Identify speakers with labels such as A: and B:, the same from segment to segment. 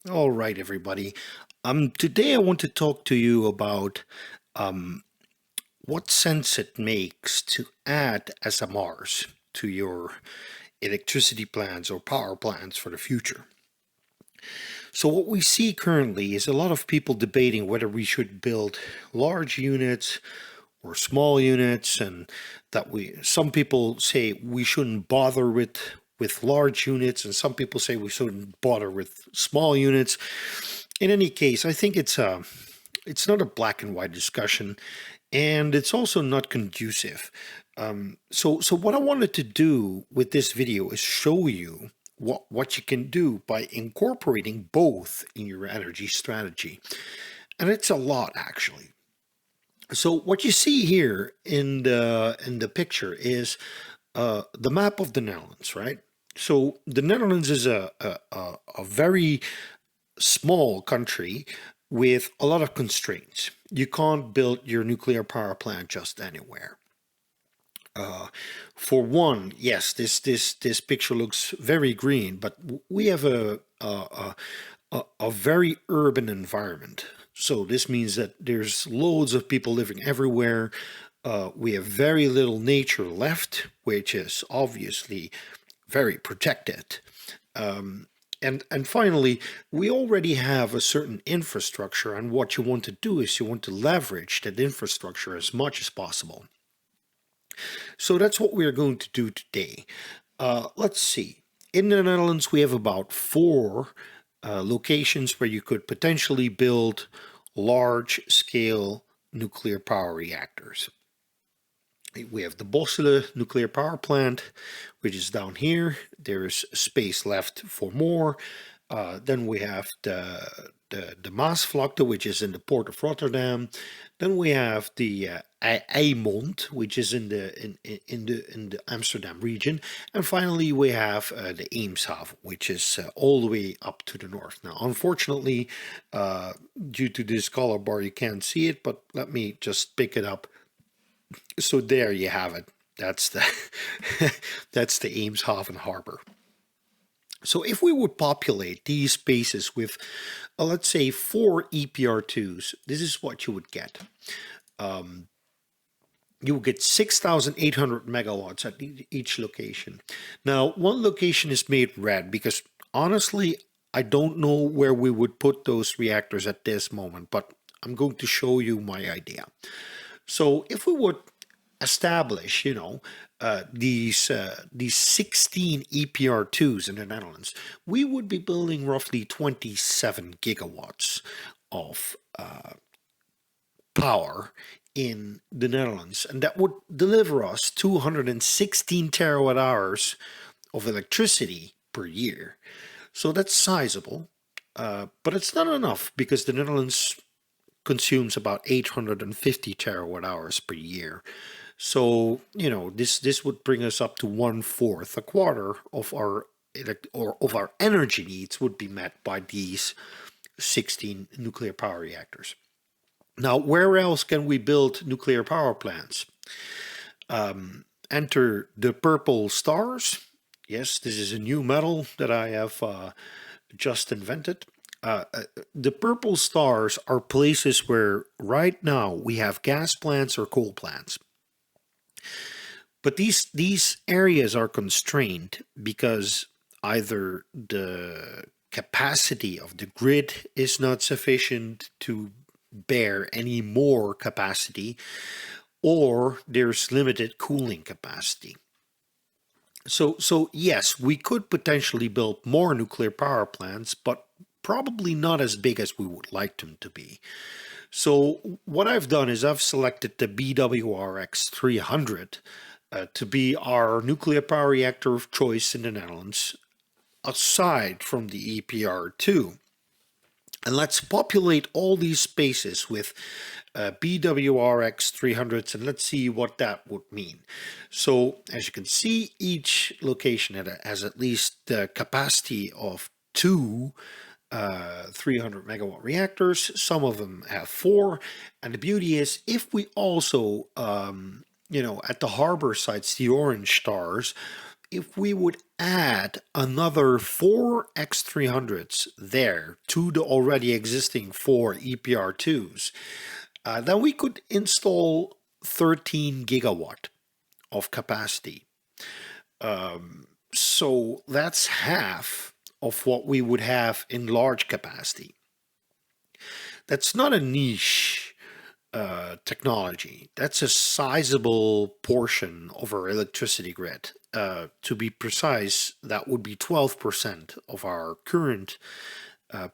A: All right, everybody. Today I want to talk to you about what sense it makes to add SMRs to your electricity plants or power plants for the future. So what we see currently is a lot of people debating whether we should build large units or small units, and that some people say we shouldn't bother with large units, and some people say we shouldn't bother with small units. In any case, I think it's not a black and white discussion, and it's also not conducive. So what I wanted to do with this video is show you what you can do by incorporating both in your energy strategy, and it's a lot actually. So what you see here in the picture is the map of the Netherlands, right? So the Netherlands is a very small country with a lot of constraints. You can't build your nuclear power plant just anywhere. For one, yes, this picture looks very green, but we have a very urban environment. So this means that there's loads of people living everywhere. We have very little nature left, which is obviously very protected. And finally, we already have a certain infrastructure, and what you want to do is you want to leverage that infrastructure as much as possible. So that's what we're going to do today. Let's see. In the Netherlands, we have about four locations where you could potentially build large-scale nuclear power reactors. We have the Bossele nuclear power plant, which is down here. There's space left for more. Then we have the Maasvlakte, which is in the port of Rotterdam. Then we have the Eimond, which is in the Amsterdam region. And finally, we have the Eemshaven, which is all the way up to the north. Now, unfortunately, due to this color bar, you can't see it, but let me just pick it up. So there you have it. That's the that's the Eemshaven harbor. So if we would populate these spaces with, let's say, 4 EPR2s, this is what you would get. You will get 6,800 megawatts at each location. Now, one location is made red because honestly, I don't know where we would put those reactors at this moment, but I'm going to show you my idea. So if we would establish, these 16 EPR2s in the Netherlands, we would be building roughly 27 gigawatts of power in the Netherlands, and that would deliver us 216 terawatt hours of electricity per year. So that's sizable, but it's not enough because the Netherlands consumes about 850 terawatt hours per year. So this would bring us up to 1/4, a quarter of our energy needs would be met by these 16 nuclear power reactors. Now, where else can we build nuclear power plants? Enter the purple stars. Yes, this is a new metal that I have just invented. The purple stars are places where right now we have gas plants or coal plants. But these areas are constrained because either the capacity of the grid is not sufficient to bear any more capacity, or there's limited cooling capacity. So yes, we could potentially build more nuclear power plants, but probably not as big as we would like them to be. So what I've done is I've selected the BWRX 300 to be our nuclear power reactor of choice in the Netherlands, aside from the EPR2. And let's populate all these spaces with BWRX 300s, and let's see what that would mean. So as you can see, each location has at least the capacity of 2 300 megawatt reactors. Some of them have 4, and the beauty is if we also at the harbor sites, the orange stars, if we would add another 4 X300s there to the already existing 4 EPR2s, then we could install 13 gigawatt of capacity. So that's half of what we would have in large capacity. That's not a niche technology. That's a sizable portion of our electricity grid. To be precise, that would be 12% of our current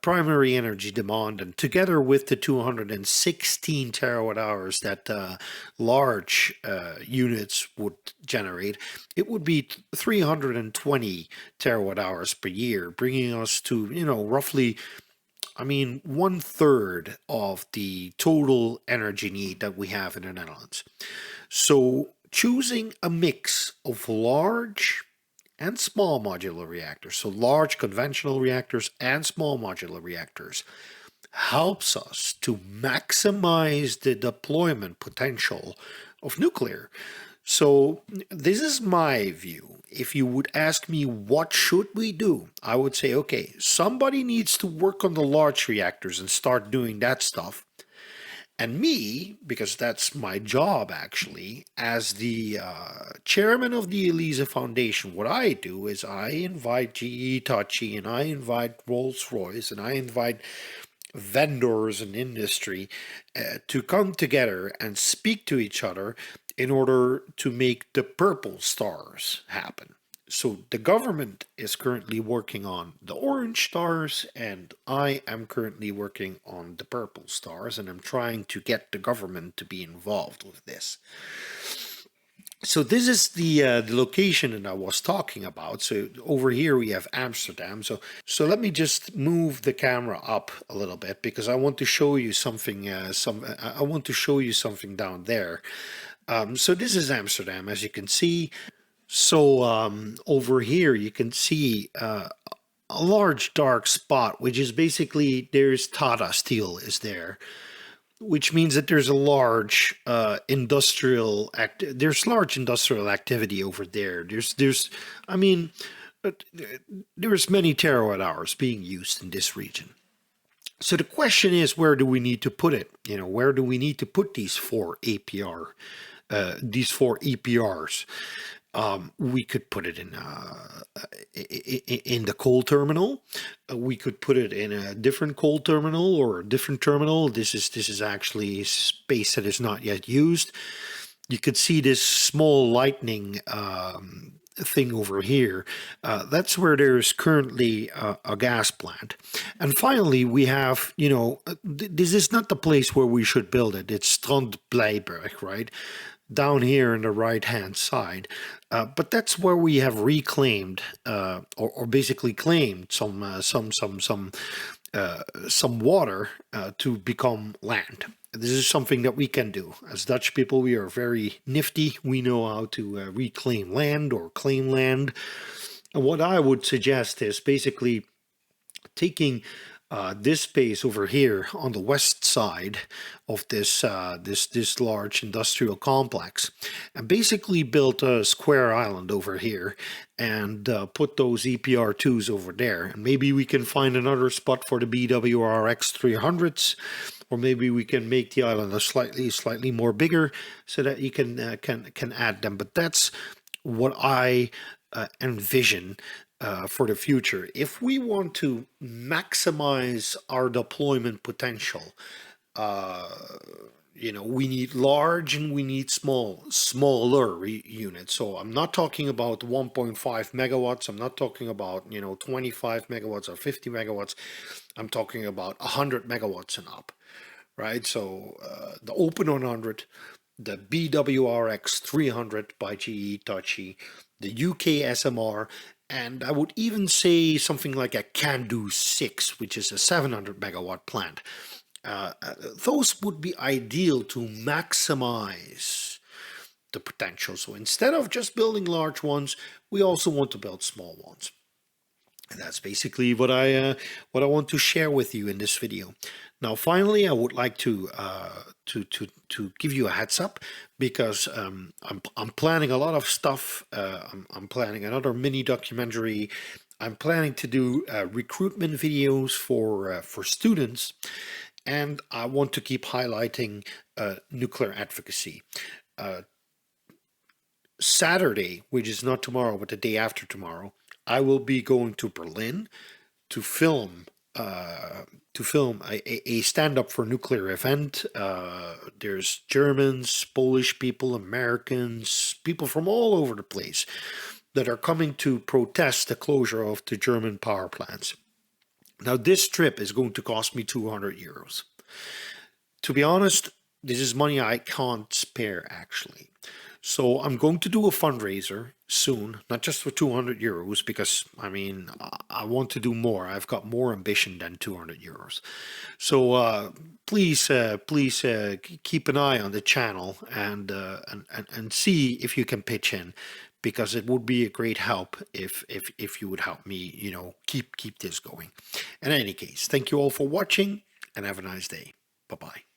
A: primary energy demand, and together with the 216 terawatt hours that large units would generate, it would be 320 terawatt hours per year, bringing us to, roughly, I mean, 1/3 of the total energy need that we have in the Netherlands. So choosing a mix of large and small modular reactors, so large conventional reactors and small modular reactors, helps us to maximize the deployment potential of nuclear. So this is my view. If you would ask me what should we do, I would say, okay, somebody needs to work on the large reactors and start doing that stuff. And me, because that's my job actually, as the chairman of the ELISA Foundation, what I do is I invite GE Hitachi and I invite Rolls-Royce and I invite vendors and industry to come together and speak to each other in order to make the purple stars happen. So the government is currently working on the orange stars, and I am currently working on the purple stars, and I'm trying to get the government to be involved with this. So this is the location that I was talking about. So over here we have Amsterdam. So let me just move the camera up a little bit because I want to show you something. I want to show you something down there. So this is Amsterdam, as you can see. So over here you can see a large dark spot, which is basically there's Tata Steel is there, which means that there's a large there's large industrial activity over there. I mean, there's many terawatt hours being used in this region. So the question is, where do we need to put it? Where do we need to put these four EPRs? We could put it in the coal terminal. We could put it in a different coal terminal or a different terminal. This is actually space that is not yet used. You could see this small lightning thing over here. That's where there's currently a gas plant. And finally, we have, this is not the place where we should build it. It's Strand Bleiberg, right? Down here on the right hand side, but that's where we have reclaimed or basically claimed some water to become land. This is something that we can do as Dutch people. We are very nifty. We know how to reclaim land or claim land. And what I would suggest is basically taking this space over here on the west side of this large industrial complex, and basically built a square island over here and put those EPR2s over there. And maybe we can find another spot for the BWRX 300s, or maybe we can make the island a slightly more bigger so that you can add them. But that's what I envision for the future. If we want to maximize our deployment potential, we need large and we need smaller units. So I'm not talking about 1.5 megawatts. I'm not talking about 25 megawatts or 50 megawatts. I'm talking about 100 megawatts and up, right? So the Open 100, the BWRX 300 by GE Hitachi, the UK SMR, and I would even say something like a CANDU 6, which is a 700 megawatt plant. Those would be ideal to maximize the potential. So instead of just building large ones, we also want to build small ones. And that's basically what I want to share with you in this video. Now, finally, I would like to to give you a heads up, because I'm planning a lot of stuff. I'm planning another mini documentary. I'm planning to do recruitment videos for students, and I want to keep highlighting nuclear advocacy. Saturday, which is not tomorrow but the day after tomorrow, I will be going to Berlin to film a stand up for nuclear event. There's Germans, Polish people, Americans, people from all over the place that are coming to protest the closure of the German power plants. Now, this trip is going to cost me 200 euros. To be honest, this is money I can't spare actually. So I'm going to do a fundraiser soon, not just for 200 euros, because I mean, I want to do more. I've got more ambition than 200 euros. So please keep an eye on the channel and see if you can pitch in, because it would be a great help if you would help me, keep this going. In any case, thank you all for watching and have a nice day. Bye bye.